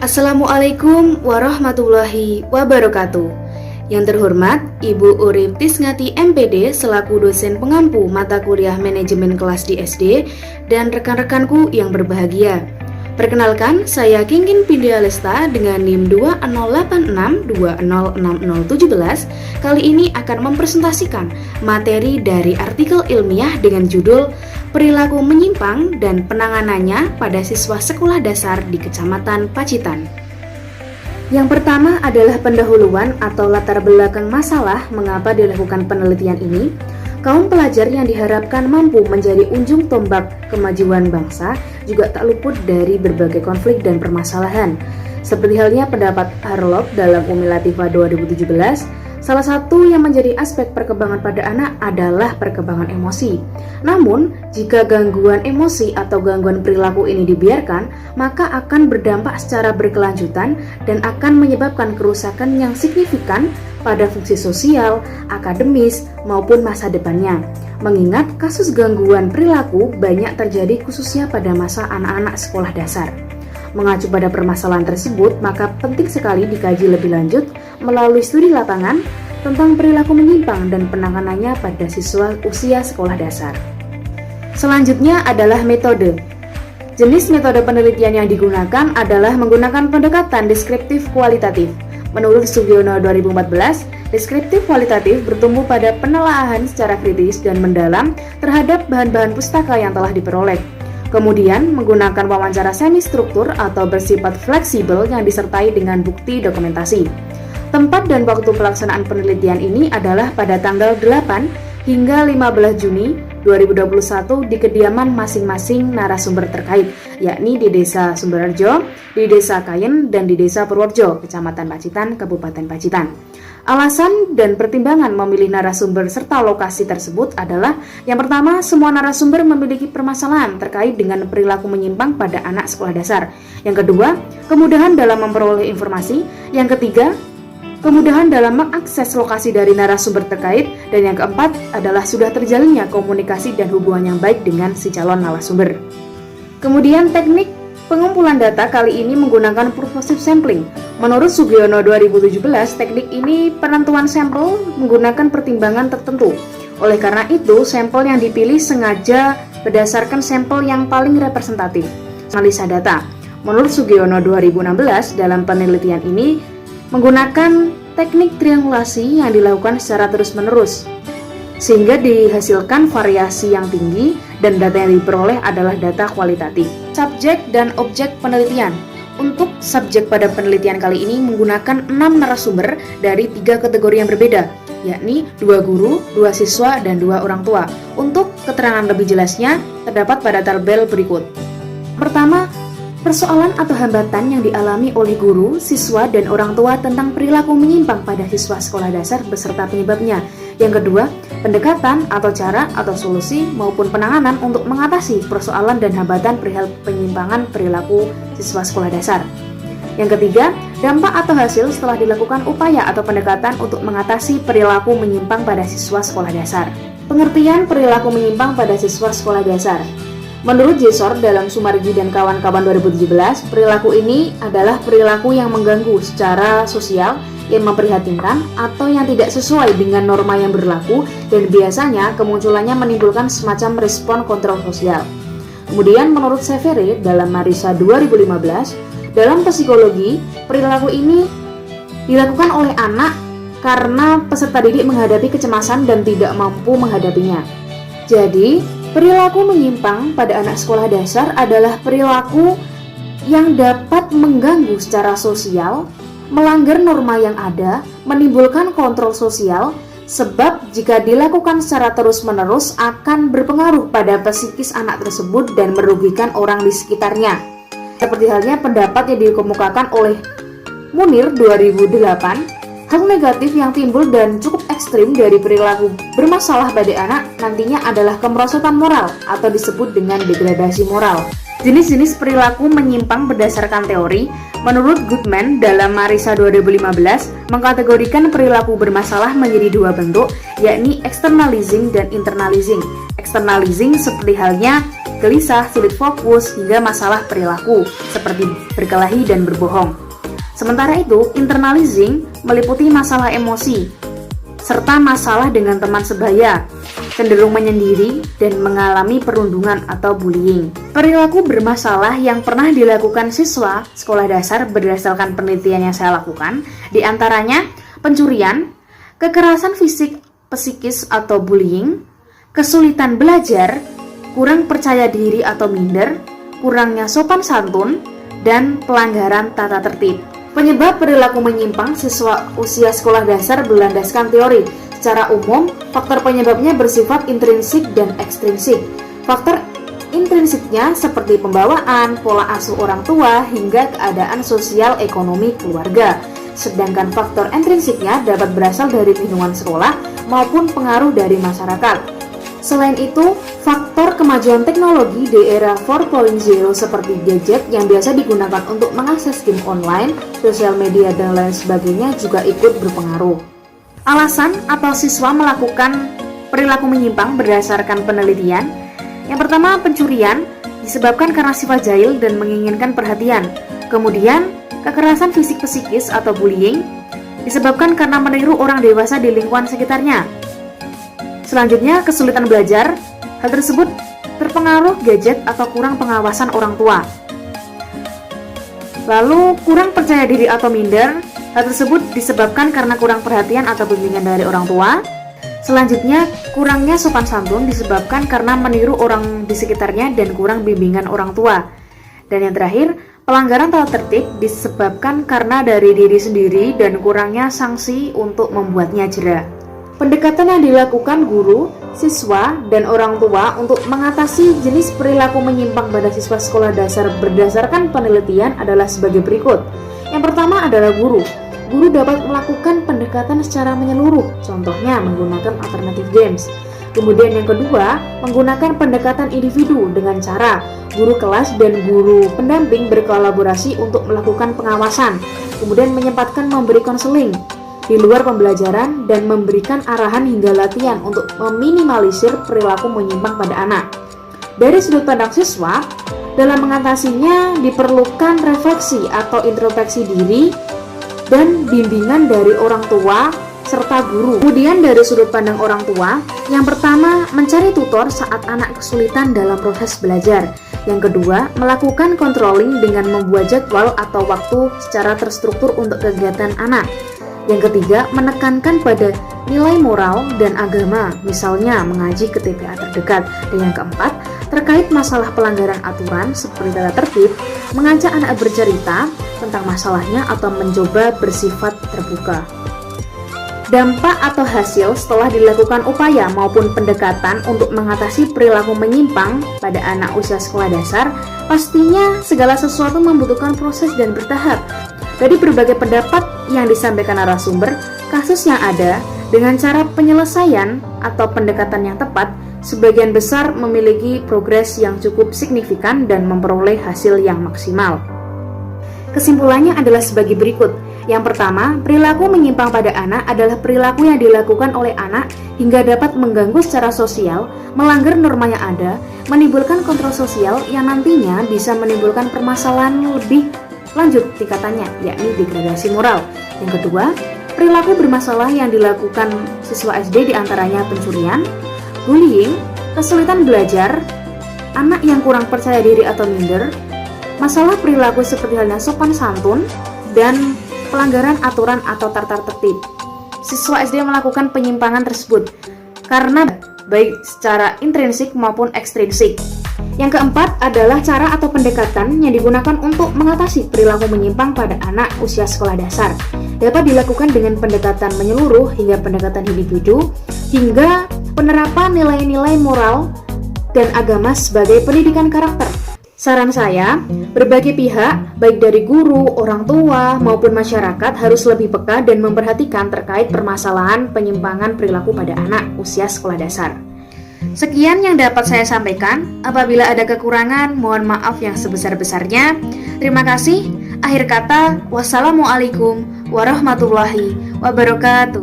Assalamualaikum warahmatullahi wabarakatuh. Yang terhormat Ibu Urip Tisngati MPD selaku dosen pengampu mata kuliah manajemen kelas di SD dan rekan-rekanku yang berbahagia. Perkenalkan, saya Kingkin Pindia Lesta dengan NIM 2086206017. Kali ini akan mempresentasikan materi dari artikel ilmiah dengan judul Perilaku Menyimpang dan Penanganannya pada Siswa Sekolah Dasar di Kecamatan Pacitan. Yang pertama adalah pendahuluan atau latar belakang masalah mengapa dilakukan penelitian ini. Kaum pelajar yang diharapkan mampu menjadi ujung tombak kemajuan bangsa juga tak luput dari berbagai konflik dan permasalahan. Seperti halnya pendapat Harlock dalam Umi Latifah 2017, salah satu yang menjadi aspek perkembangan pada anak adalah perkembangan emosi. Namun, jika gangguan emosi atau gangguan perilaku ini dibiarkan, maka akan berdampak secara berkelanjutan dan akan menyebabkan kerusakan yang signifikan pada fungsi sosial, akademis, maupun masa depannya. Mengingat kasus gangguan perilaku banyak terjadi khususnya pada masa anak-anak sekolah dasar. Mengacu pada permasalahan tersebut, maka penting sekali dikaji lebih lanjut melalui studi lapangan tentang perilaku menyimpang dan penanganannya pada siswa usia sekolah dasar. Selanjutnya adalah metode. Jenis metode penelitian yang digunakan adalah menggunakan pendekatan deskriptif kualitatif. Menurut Sugiono 2014, deskriptif kualitatif bertumbuh pada penelaahan secara kritis dan mendalam terhadap bahan-bahan pustaka yang telah diperoleh. Kemudian, menggunakan wawancara semi-struktur atau bersifat fleksibel yang disertai dengan bukti dokumentasi. Tempat dan waktu pelaksanaan penelitian ini adalah pada tanggal 8 hingga 15 Juni 2021 di kediaman masing-masing narasumber terkait, yakni di Desa Sumberarjo, di Desa Kayen, dan di Desa Purworejo, Kecamatan Pacitan, Kabupaten Pacitan. Alasan dan pertimbangan memilih narasumber serta lokasi tersebut adalah yang pertama, semua narasumber memiliki permasalahan terkait dengan perilaku menyimpang pada anak sekolah dasar. Yang kedua, kemudahan dalam memperoleh informasi. Yang ketiga, kemudahan dalam mengakses lokasi dari narasumber terkait. Dan yang keempat adalah sudah terjalinnya komunikasi dan hubungan yang baik dengan si calon narasumber. Kemudian teknik pengumpulan data kali ini menggunakan purposive sampling. Menurut Sugiono 2017, teknik ini penentuan sampel menggunakan pertimbangan tertentu. Oleh karena itu, sampel yang dipilih sengaja berdasarkan sampel yang paling representatif. Analisa data. Menurut Sugiono 2016, dalam penelitian ini menggunakan teknik triangulasi yang dilakukan secara terus-menerus, sehingga dihasilkan variasi yang tinggi dan data yang diperoleh adalah data kualitatif. Subjek dan objek penelitian. Untuk subjek pada penelitian kali ini menggunakan 6 narasumber dari 3 kategori yang berbeda, yakni 2 guru, 2 siswa, dan 2 orang tua. Untuk keterangan lebih jelasnya terdapat pada tabel berikut. Pertama, persoalan atau hambatan yang dialami oleh guru, siswa, dan orang tua tentang perilaku menyimpang pada siswa sekolah dasar beserta penyebabnya. Yang kedua, pendekatan atau cara atau solusi maupun penanganan untuk mengatasi persoalan dan hambatan perihal penyimpangan perilaku siswa sekolah dasar. Yang ketiga, dampak atau hasil setelah dilakukan upaya atau pendekatan untuk mengatasi perilaku menyimpang pada siswa sekolah dasar. Pengertian perilaku menyimpang pada siswa sekolah dasar. Menurut Jesor dalam Sumarji dan kawan-kawan 2017, perilaku ini adalah perilaku yang mengganggu secara sosial, yang memprihatinkan, atau yang tidak sesuai dengan norma yang berlaku, dan biasanya kemunculannya menimbulkan semacam respon kontrol sosial. Kemudian menurut Severe dalam Marisa 2015, dalam psikologi, perilaku ini dilakukan oleh anak karena peserta didik menghadapi kecemasan dan tidak mampu menghadapinya. Jadi, perilaku menyimpang pada anak sekolah dasar adalah perilaku yang dapat mengganggu secara sosial, melanggar norma yang ada, menimbulkan kontrol sosial, sebab jika dilakukan secara terus-menerus akan berpengaruh pada psikis anak tersebut dan merugikan orang di sekitarnya. Seperti halnya pendapat yang dikemukakan oleh Munir 2008, hal negatif yang timbul dan cukup ekstrim dari perilaku bermasalah pada anak nantinya adalah kemerosotan moral atau disebut dengan degradasi moral. Jenis-jenis perilaku menyimpang berdasarkan teori, menurut Goodman dalam Marisa 2015, mengkategorikan perilaku bermasalah menjadi 2 bentuk, yakni externalizing dan internalizing. externalizing seperti halnya gelisah, sulit fokus, hingga masalah perilaku seperti berkelahi dan berbohong. Sementara itu, internalizing meliputi masalah emosi serta masalah dengan teman sebaya, cenderung menyendiri, dan mengalami perundungan atau bullying. Perilaku bermasalah yang pernah dilakukan siswa sekolah dasar berdasarkan penelitian yang saya lakukan, diantaranya pencurian, kekerasan fisik, psikis atau bullying, kesulitan belajar, kurang percaya diri atau minder, kurangnya sopan santun, dan pelanggaran tata tertib. Penyebab perilaku menyimpang siswa usia sekolah dasar berlandaskan teori. Secara umum, faktor penyebabnya bersifat intrinsik dan ekstrinsik. Faktor intrinsiknya seperti pembawaan, pola asuh orang tua, hingga keadaan sosial ekonomi keluarga. Sedangkan faktor intrinsiknya dapat berasal dari lingkungan sekolah maupun pengaruh dari masyarakat. Selain itu, faktor kemajuan teknologi di era 4.0 seperti gadget yang biasa digunakan untuk mengakses game online, sosial media, dan lain sebagainya juga ikut berpengaruh. Alasan atau siswa melakukan perilaku menyimpang berdasarkan penelitian. Yang pertama, pencurian disebabkan karena sifat jahil dan menginginkan perhatian. Kemudian, kekerasan fisik psikis atau bullying disebabkan karena meniru orang dewasa di lingkungan sekitarnya. Selanjutnya, kesulitan belajar. Hal tersebut terpengaruh gadget atau kurang pengawasan orang tua. Lalu, kurang percaya diri atau minder. Hal tersebut disebabkan karena kurang perhatian atau bimbingan dari orang tua. Selanjutnya, kurangnya sopan santun disebabkan karena meniru orang di sekitarnya dan kurang bimbingan orang tua. Dan yang terakhir, pelanggaran tata tertib disebabkan karena dari diri sendiri dan kurangnya sanksi untuk membuatnya jera. Pendekatan yang dilakukan guru, siswa, dan orang tua untuk mengatasi jenis perilaku menyimpang pada siswa sekolah dasar berdasarkan penelitian adalah sebagai berikut. Yang pertama adalah guru. Guru dapat melakukan pendekatan secara menyeluruh, contohnya menggunakan alternative games. Kemudian yang kedua, menggunakan pendekatan individu dengan cara guru kelas dan guru pendamping berkolaborasi untuk melakukan pengawasan. Kemudian menyempatkan memberi konseling di luar pembelajaran dan memberikan arahan hingga latihan untuk meminimalisir perilaku menyimpang pada anak. Dari sudut pandang siswa, dalam mengatasinya diperlukan refleksi atau introspeksi diri dan bimbingan dari orang tua serta guru. Kemudian dari sudut pandang orang tua, yang pertama mencari tutor saat anak kesulitan dalam proses belajar. Yang kedua, melakukan controlling dengan membuat jadwal atau waktu secara terstruktur untuk kegiatan anak. Yang ketiga, menekankan pada nilai moral dan agama, misalnya mengaji ke TPA terdekat. Dan yang keempat, terkait masalah pelanggaran aturan seperti tata tertib, mengajak anak bercerita tentang masalahnya atau mencoba bersifat terbuka. Dampak atau hasil setelah dilakukan upaya maupun pendekatan untuk mengatasi perilaku menyimpang pada anak usia sekolah dasar, pastinya segala sesuatu membutuhkan proses dan bertahap. Dari berbagai pendapat yang disampaikan narasumber, kasus yang ada dengan cara penyelesaian atau pendekatan yang tepat, sebagian besar memiliki progres yang cukup signifikan dan memperoleh hasil yang maksimal. Kesimpulannya adalah sebagai berikut. Yang pertama, perilaku menyimpang pada anak adalah perilaku yang dilakukan oleh anak hingga dapat mengganggu secara sosial, melanggar norma yang ada, menimbulkan kontrol sosial yang nantinya bisa menimbulkan permasalahan lebih lanjut tingkatannya, yakni degradasi moral. Yang kedua, perilaku bermasalah yang dilakukan siswa SD diantaranya pencurian, bullying, kesulitan belajar, anak yang kurang percaya diri atau minder, masalah perilaku seperti halnya sopan santun, dan pelanggaran aturan atau tata tertib. Siswa SD melakukan penyimpangan tersebut karena baik secara intrinsik maupun ekstrinsik. Yang keempat adalah cara atau pendekatan yang digunakan untuk mengatasi perilaku menyimpang pada anak usia sekolah dasar. Dapat dilakukan dengan pendekatan menyeluruh hingga pendekatan individu, hingga penerapan nilai-nilai moral dan agama sebagai pendidikan karakter. Saran saya, berbagai pihak, baik dari guru, orang tua, maupun masyarakat harus lebih peka dan memperhatikan terkait permasalahan penyimpangan perilaku pada anak usia sekolah dasar. Sekian yang dapat saya sampaikan. Apabila ada kekurangan, mohon maaf yang sebesar-besarnya. Terima kasih. Akhir kata, wassalamualaikum warahmatullahi wabarakatuh.